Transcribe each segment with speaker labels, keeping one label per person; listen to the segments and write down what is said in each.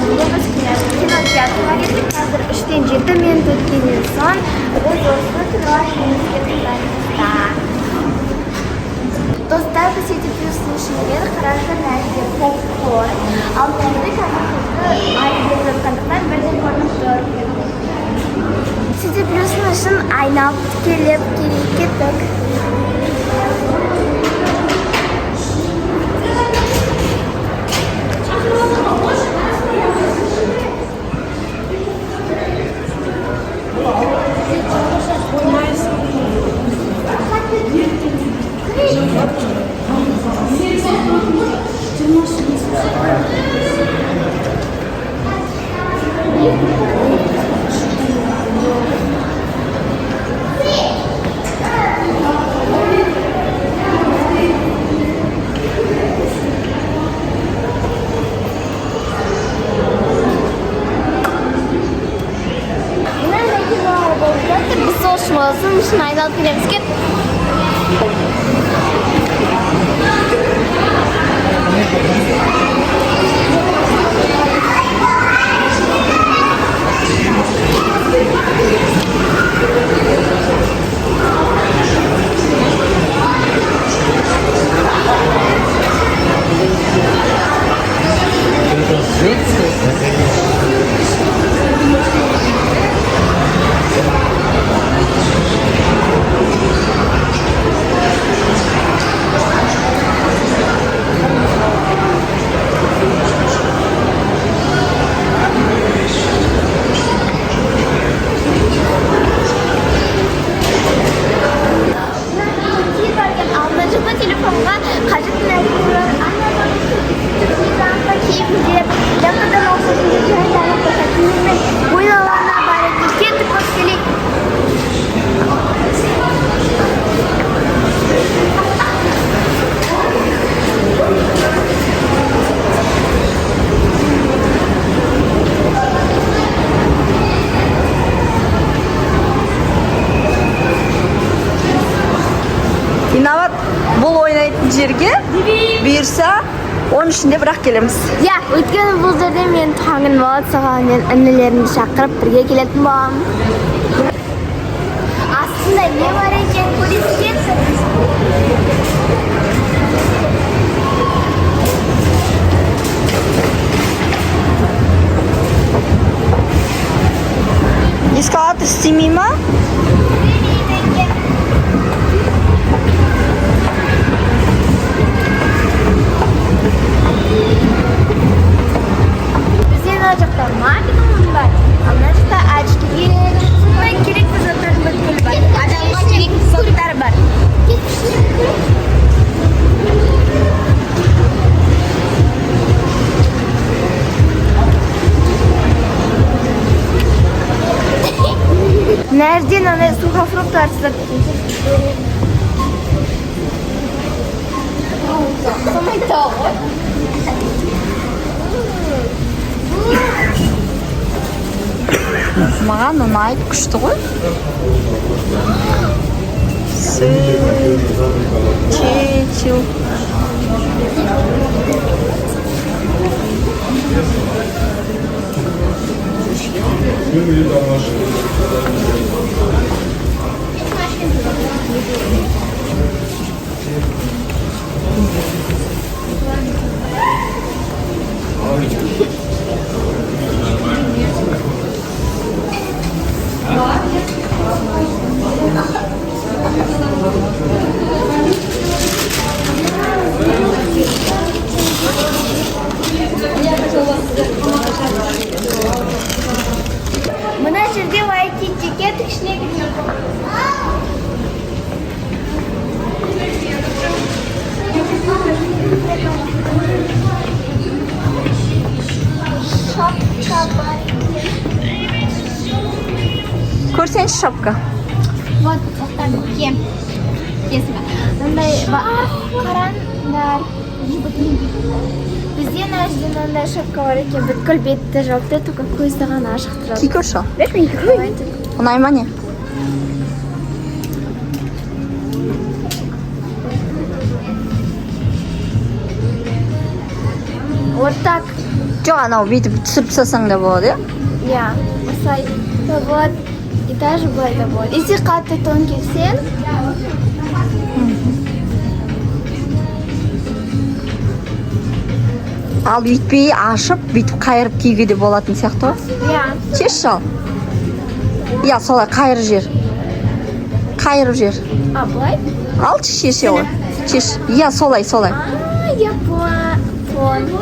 Speaker 1: Biz kinoteatrga ketdik. Hozir 3-7 minut o'tgandan so'ng biz do'stlar kinoteatrga ketdik. Do'stlar biz yetib ishimizga qarashlarga popcorn, albatta konfetni aytib qanday birdan ko'rib turdik. City Plus'ın aynı kelib ketdik. Biz için aynı altı gidelim. Git.
Speaker 2: İnovat бұл ойнайтын жерге бұйырса оның ішінде бірақ келеміз.
Speaker 1: Ya, өйткені бұл жерде мен таңын болады саған інілерімді шақырып бірге келетін боламын. Астында не бар екен көрсетсеңіз.
Speaker 2: Ескалатор істемей ма?
Speaker 1: Bizden olacakta magnum var. Anlaşta açki gerekli zatlar var. Adamға gerekli zatlar var. Nereden ana sухофруктар satıyor? Самый того.
Speaker 2: Маған ұнайды, күшті ғой. Чечил.
Speaker 1: Мына жерде вайкитиге тікішіне кірген. Шапка бар.
Speaker 2: Көрсеңші шапка.
Speaker 1: Вот, тоқтады. Кем. Кесіме. Мындай қараңдар. Бізде нәжден мындай шапка бар екен. Бүткіл бетті жауапты, только көзді ғана ашық тұрады.
Speaker 2: Ки көрші?
Speaker 1: Давайте.
Speaker 2: Ұнай ма не?
Speaker 1: Вот так.
Speaker 2: Жоқ, анау бүйтіп түсіріп салсаң да болады, иә?
Speaker 1: Я. Осылай да болады. И даже былай да болады. Если қатты тон келсең,
Speaker 2: Ал бүйтпей ашып, бүйтіп қайырып киюге де болатын сияқты ғой.
Speaker 1: я.
Speaker 2: Шешші ал. Иә, солай қайыр жер. Қайырып жер.
Speaker 1: А, былай?
Speaker 2: Алшы шеше ғой. Шеш. Иә, солай.
Speaker 1: Я понял.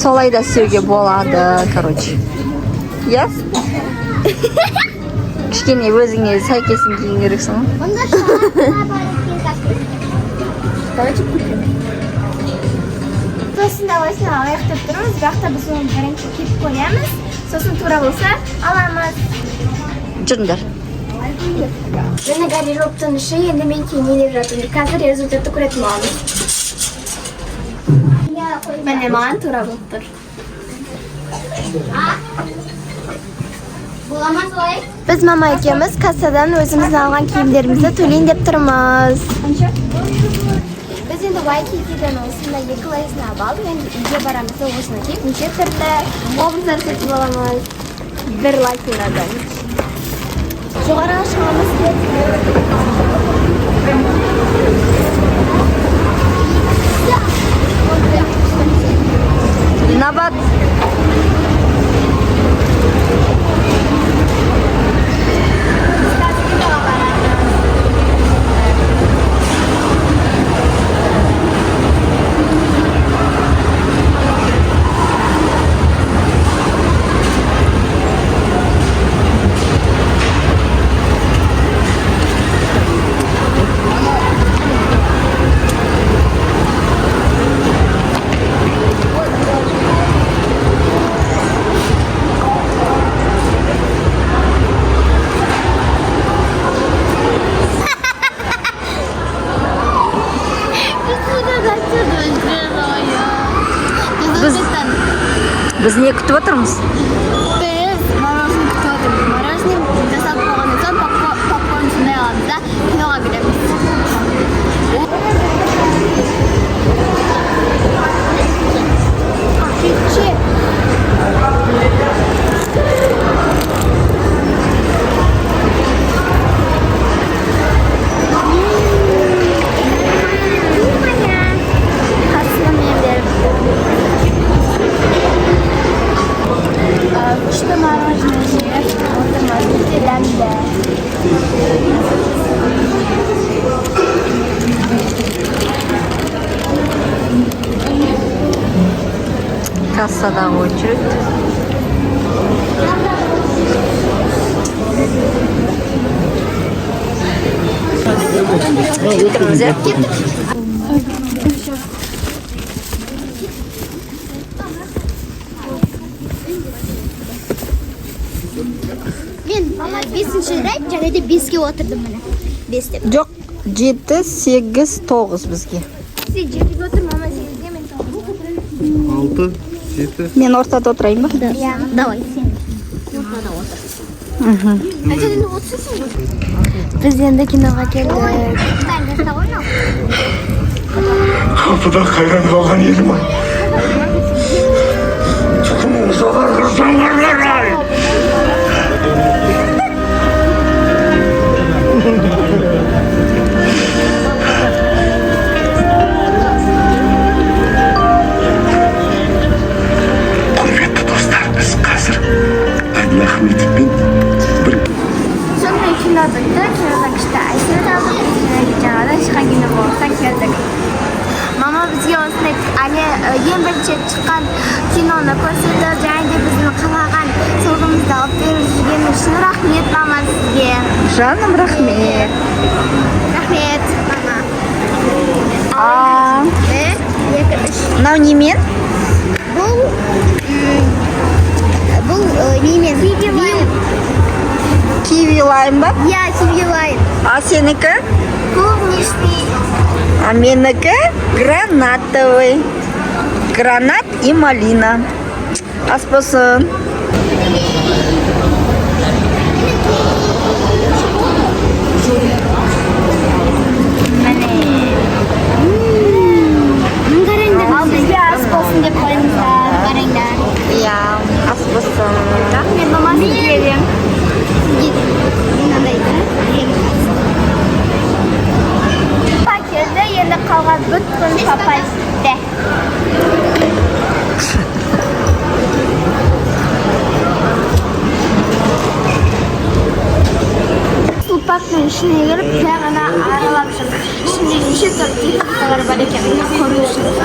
Speaker 2: Солай да істеуге болады, короче. Иә? Кішкене өзіңе сәйкесін киін керексің.
Speaker 1: Давайте купим. Сосын осыны алайық деп тұрмыз, бірақ та біз оны бірінші киіп қоямыз. Сосын тура болса аламыз.
Speaker 2: Жүріңдер.
Speaker 1: Жаңа гардеробтың іші, енді мен киінелеп жатырмын. Қазір результатты көретін боламыз. Міне маған тура болып тұр. Біз мама екеуміз кассадан өзіміздің алған киімдерімізді төлейін деп тұрмыз. Біз енді YKK-ден осында 2 лайсын алып алдық. Енді үйге барамыз да осыны киіп, неше түрлі образдар сатып аламыз. 1 лайсынадан. Жоғарыға шығамыз
Speaker 2: Виноват. Біз не күтіп отырмыз?
Speaker 1: Біз мороженое күтіп отырмыз. Мороженое жасап болғаннан соң попкорн сондай аламыз да киноға кіреміз. Күшті мороженое жеп отырмыз. Өте дәмді.
Speaker 2: Кассадағы очередь. Отырмыз, иә?
Speaker 1: Мен 5-ші рет және де 5-ке отырдым міне. 5 деп.
Speaker 2: Жоқ, 7, 8, 9 бізге.
Speaker 1: Сен 7-ге отыр, мама 8-ге, мен 9-ға.
Speaker 3: 6, 7.
Speaker 2: Мен ортада отырайын ба?
Speaker 1: Ja, давай. Ортада отыр. Сен отырсың ғой? Біз енді киноға келдік.
Speaker 3: Kapıda hayran olan yerim var. Tukumu soğar kızanlarlar. Kuvvetli dostlar, biz hazır Adil Ahmet'in bir
Speaker 1: Sonra kino bitti. Kinodan işte Ayşe'ni aldık. Жаңадан шыққан кино болғандықтан келдік. Мама бізге осындай ең бірінші шыққан киноны көрсетті. Және де біздің қалаған сыйлығымызды алып беріп жүргені үшін рахмет мама сізге.
Speaker 2: Жаным, рахмет.
Speaker 1: Рахмет мама.
Speaker 2: А,
Speaker 1: 2, 3.
Speaker 2: мынау немен?
Speaker 1: Бұл немен?
Speaker 2: Киви лайм ба?
Speaker 1: Я киви лайм.
Speaker 2: А сенікі?
Speaker 1: Клубничный.
Speaker 2: А менікі гранатовый. Гранат и малина. Ас болсын.
Speaker 1: Ал бізге ас болсын. bo'lsin deb qo'yinglar, qaranglar.
Speaker 2: Iya, as bo'lsin.
Speaker 1: Men mamasiga berdim. Nima deydi? Paketda endi qolgan butun papasda. Supakning ishini yigirib, yana aralashib. Şimdi işe tabii kadar bareket koruyorsunuz.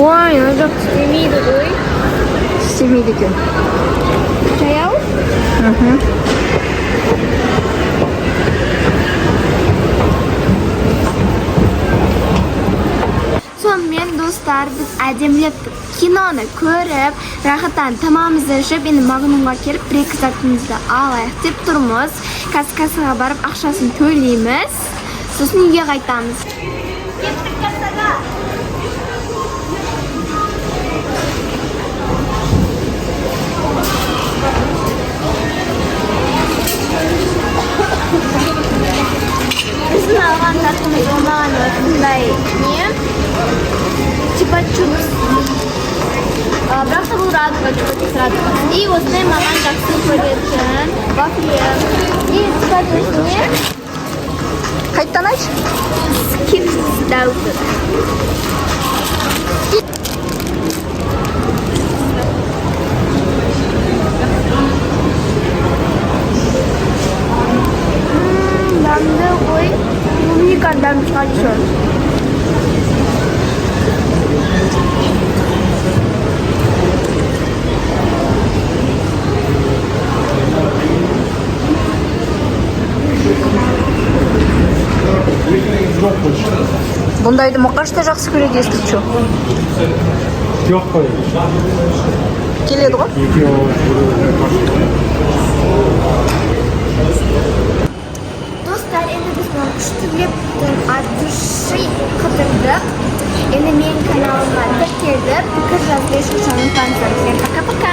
Speaker 2: Ой, надо стемиді екен.
Speaker 1: Жаяу? Sonradan dostlar biz әдемілеп киноны көріп, рахаттан тамамызды енді магнумға келіп, бір-екі затымызды алайық деп тұрмыз. Кассаға барып ақшасын төлейміз. Сосын үйге қайтамыз. Кеттік кассаға. Біздің алған затымыз болмаған осындай не? Чупа-чупс. Бірақ та бұл радуга чупа-чупс радуга. И осындай маған жақсы көретін вафлия. И чупа-чупс не?
Speaker 2: Қайттан айтшы?
Speaker 1: Скипс дәуді. Damda koy. Клубника дам еще.
Speaker 2: Бұндайды мұқаш та жақсы көреді естіп.
Speaker 4: Жоқ қой.
Speaker 2: Келеді ғой?
Speaker 1: Достар, енді біз күштілеп от души қыдырдық. Енді менің каналыма тіркеліп, пікір жазбай шықсаңыз. Пока-пока.